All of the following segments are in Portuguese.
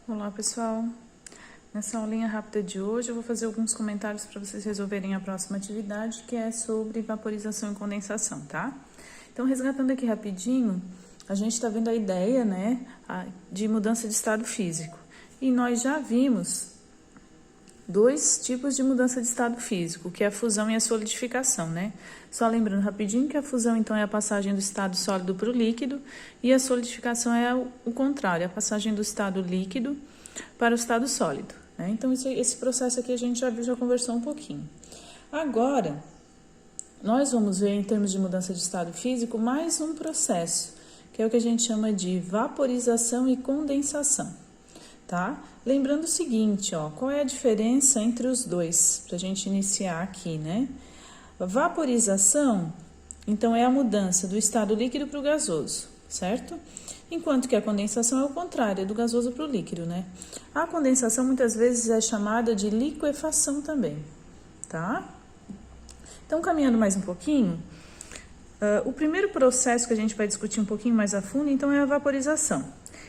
Olá, pessoal. Nessa aulinha rápida de hoje, eu vou fazer alguns comentários para vocês resolverem a próxima atividade, que é sobre vaporização e condensação, tá? Então, resgatando aqui rapidinho, a gente está vendo a ideia, né, de mudança de estado físico. E nós já vimos dois tipos de mudança de estado físico, que é a fusão e a solidificação, né? Só lembrando rapidinho que a fusão, então, é a passagem do estado sólido para o líquido e a solidificação é o contrário, a passagem do estado líquido para o estado sólido, né? Então, esse processo aqui a gente já conversou um pouquinho. Agora, nós vamos ver, em termos de mudança de estado físico, mais um processo, que é o que a gente chama de vaporização e condensação. Tá? Lembrando o seguinte, ó, qual é a diferença entre os dois, para a gente iniciar aqui, né? A vaporização, então, é a mudança do estado líquido para o gasoso, certo? Enquanto que a condensação é o contrário, é do gasoso para o líquido, né? A condensação muitas vezes é chamada de liquefação também, tá? Então, caminhando mais um pouquinho, o primeiro processo que a gente vai discutir um pouquinho mais a fundo, então, é a vaporização.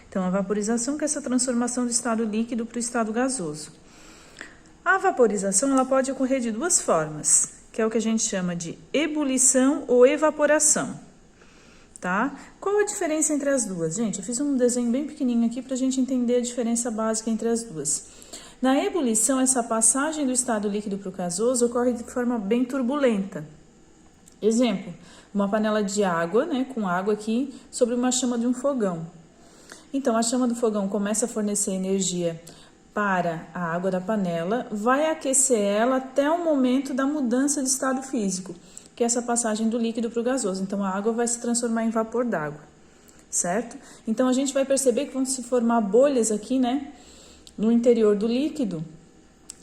Então, a vaporização que é essa transformação do estado líquido para o estado gasoso. A vaporização, ela pode ocorrer de duas formas, que é o que a gente chama de ebulição ou evaporação, tá? Qual a diferença entre as duas? Gente, eu fiz um desenho bem pequenininho aqui para a gente entender a diferença básica entre as duas. Na ebulição, essa passagem do estado líquido para o gasoso ocorre de forma bem turbulenta. Exemplo, uma panela de água, né, com água aqui sobre uma chama de um fogão. Então, a chama do fogão começa a fornecer energia para a água da panela, vai aquecer ela até o momento da mudança de estado físico, que é essa passagem do líquido para o gasoso. Então, a água vai se transformar em vapor d'água, certo? Então, a gente vai perceber que vão se formar bolhas aqui, né, no interior do líquido.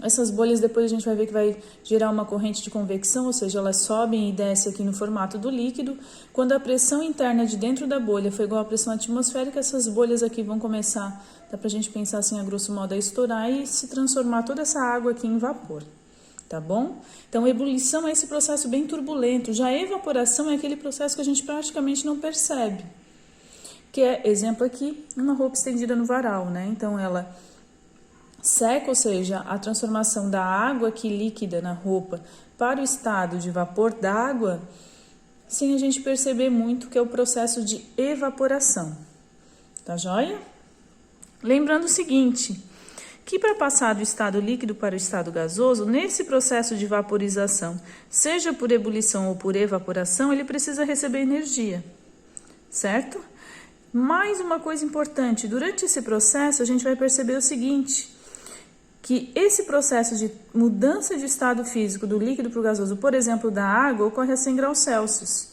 Essas bolhas depois a gente vai ver que vai gerar uma corrente de convecção, ou seja, elas sobem e descem aqui no formato do líquido. Quando a pressão interna de dentro da bolha for igual à pressão atmosférica, essas bolhas aqui vão começar, dá pra gente pensar assim, a grosso modo, a estourar e se transformar toda essa água aqui em vapor, tá bom? Então, ebulição é esse processo bem turbulento, já a evaporação é aquele processo que a gente praticamente não percebe, que é, exemplo aqui, uma roupa estendida no varal, né? Então, ela seca, ou seja, a transformação da água aqui líquida na roupa para o estado de vapor d'água, sem a gente perceber muito que é o processo de evaporação. Tá joia? Lembrando o seguinte, que para passar do estado líquido para o estado gasoso, nesse processo de vaporização, seja por ebulição ou por evaporação, ele precisa receber energia, certo? Mais uma coisa importante, durante esse processo a gente vai perceber o seguinte, que esse processo de mudança de estado físico do líquido para o gasoso, por exemplo, da água, ocorre a 100 graus Celsius.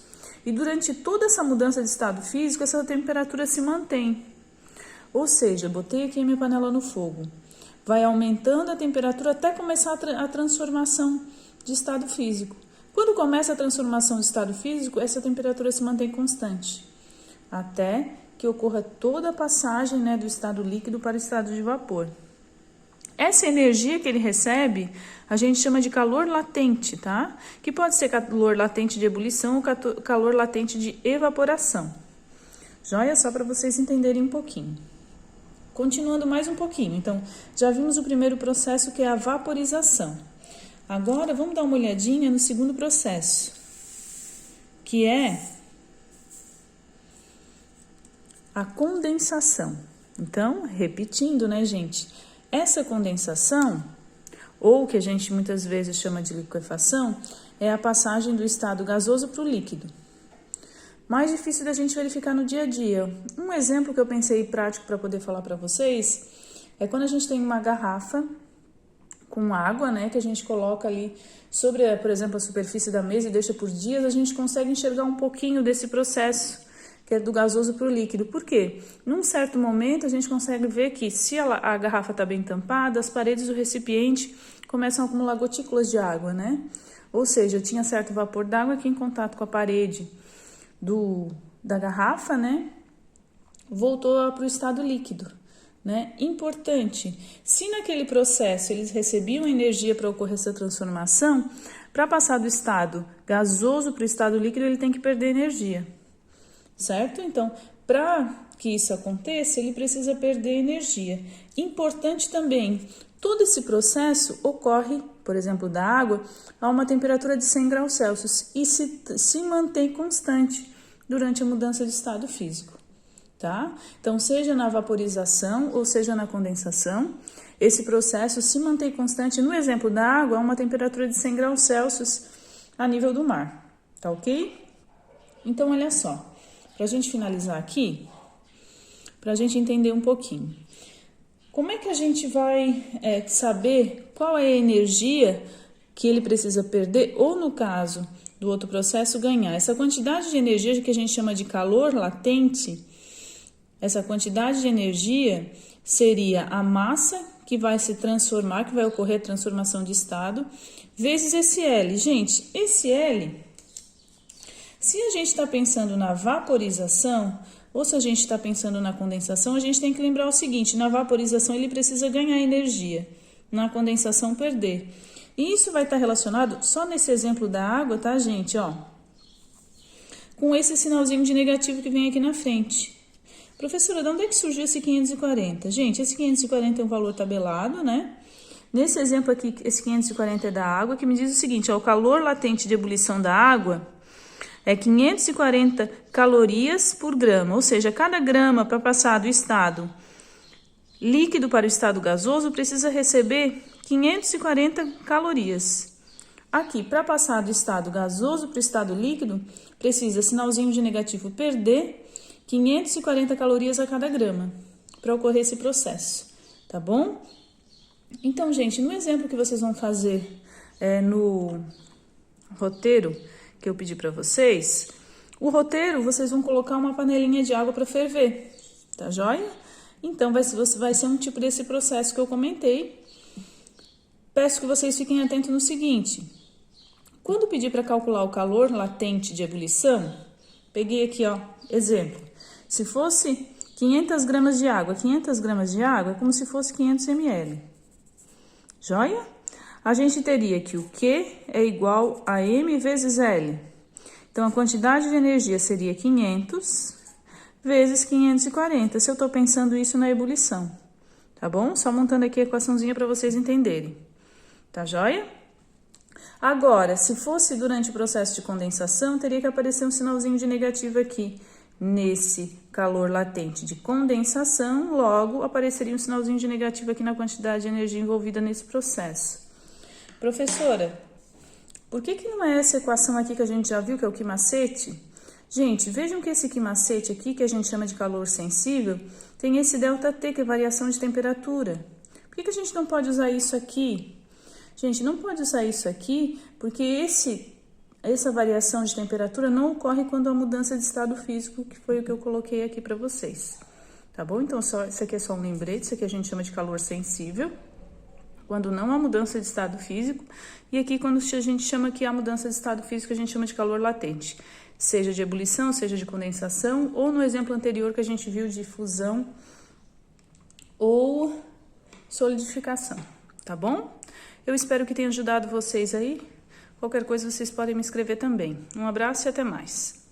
E durante toda essa mudança de estado físico, essa temperatura se mantém. Ou seja, botei aqui a minha panela no fogo. Vai aumentando a temperatura até começar a transformação de estado físico. Quando começa a transformação de estado físico, essa temperatura se mantém constante. Até que ocorra toda a passagem, né, do estado líquido para o estado de vapor. Essa energia que ele recebe, a gente chama de calor latente, tá? Que pode ser calor latente de ebulição ou calor latente de evaporação. Joia? Só para vocês entenderem um pouquinho. Continuando mais um pouquinho. Então, já vimos o primeiro processo, que é a vaporização. Agora, vamos dar uma olhadinha no segundo processo, que é a condensação. Então, repetindo, né, gente? Essa condensação, ou que a gente muitas vezes chama de liquefação, é a passagem do estado gasoso para o líquido. Mais difícil da gente verificar no dia a dia. Um exemplo que eu pensei prático para poder falar para vocês é quando a gente tem uma garrafa com água, né, que a gente coloca ali sobre, por exemplo, a superfície da mesa e deixa por dias, a gente consegue enxergar um pouquinho desse processo, que é do gasoso para o líquido. Por quê? Num certo momento, a gente consegue ver que se a garrafa está bem tampada, as paredes do recipiente começam a acumular gotículas de água, né? Ou seja, tinha certo vapor d'água aqui em contato com a parede da garrafa, né? Voltou para o estado líquido, né? Importante, se naquele processo eles recebiam energia para ocorrer essa transformação, para passar do estado gasoso para o estado líquido, ele tem que perder energia. Certo? Então, para que isso aconteça, ele precisa perder energia. Importante também, todo esse processo ocorre, por exemplo, da água, a uma temperatura de 100 graus Celsius e se mantém constante durante a mudança de estado físico, tá? Então, seja na vaporização ou seja na condensação, esse processo se mantém constante. No exemplo da água, a uma temperatura de 100 graus Celsius a nível do mar, tá ok? Então, olha só, para a gente finalizar aqui, para a gente entender um pouquinho, como é que a gente vai saber qual é a energia que ele precisa perder, ou no caso do outro processo, ganhar? Essa quantidade de energia que a gente chama de calor latente, essa quantidade de energia seria a massa que vai se transformar, que vai ocorrer a transformação de estado, vezes esse L. Gente, esse L, se a gente está pensando na vaporização, ou se a gente está pensando na condensação, a gente tem que lembrar o seguinte: na vaporização ele precisa ganhar energia, na condensação perder. E isso vai estar relacionado, só nesse exemplo da água, tá, gente? Ó, com esse sinalzinho de negativo que vem aqui na frente. Professora, de onde é que surgiu esse 540? Gente, esse 540 é um valor tabelado, né? Nesse exemplo aqui, esse 540 é da água, que me diz o seguinte: ó, o calor latente de ebulição da água é 540 calorias por grama, ou seja, cada grama para passar do estado líquido para o estado gasoso precisa receber 540 calorias. Aqui, para passar do estado gasoso para o estado líquido, precisa, sinalzinho de negativo, perder 540 calorias a cada grama para ocorrer esse processo, tá bom? Então, gente, no exemplo que vocês vão fazer no roteiro que eu pedi para vocês, o roteiro vocês vão colocar uma panelinha de água para ferver, tá joia? Então, vai ser um tipo desse processo que eu comentei. Peço que vocês fiquem atentos no seguinte: quando pedir para calcular o calor latente de ebulição, peguei aqui, ó, exemplo. Se fosse 500 gramas de água, 500 gramas de água é como se fosse 500 ml. Joia? A gente teria que o Q é igual a M vezes L. Então, a quantidade de energia seria 500 vezes 540, se eu estou pensando isso na ebulição. Tá bom? Só montando aqui a equaçãozinha para vocês entenderem. Tá joia? Agora, se fosse durante o processo de condensação, teria que aparecer um sinalzinho de negativo aqui. Nesse calor latente de condensação, logo apareceria um sinalzinho de negativo aqui na quantidade de energia envolvida nesse processo. Professora, por que não é essa equação aqui que a gente já viu, que é o Q macete? Gente, vejam que esse Q macete aqui, que a gente chama de calor sensível, tem esse ΔT, que é variação de temperatura. Por que a gente não pode usar isso aqui? Gente, não pode usar isso aqui porque essa variação de temperatura não ocorre quando há mudança de estado físico, que foi o que eu coloquei aqui para vocês. Tá bom? Então, isso aqui é só um lembrete, isso aqui a gente chama de calor sensível, quando não há mudança de estado físico, e aqui quando a gente chama que há mudança de estado físico, a gente chama de calor latente, seja de ebulição, seja de condensação, ou no exemplo anterior que a gente viu de fusão ou solidificação, tá bom? Eu espero que tenha ajudado vocês aí. Qualquer coisa vocês podem me escrever também. Um abraço e até mais.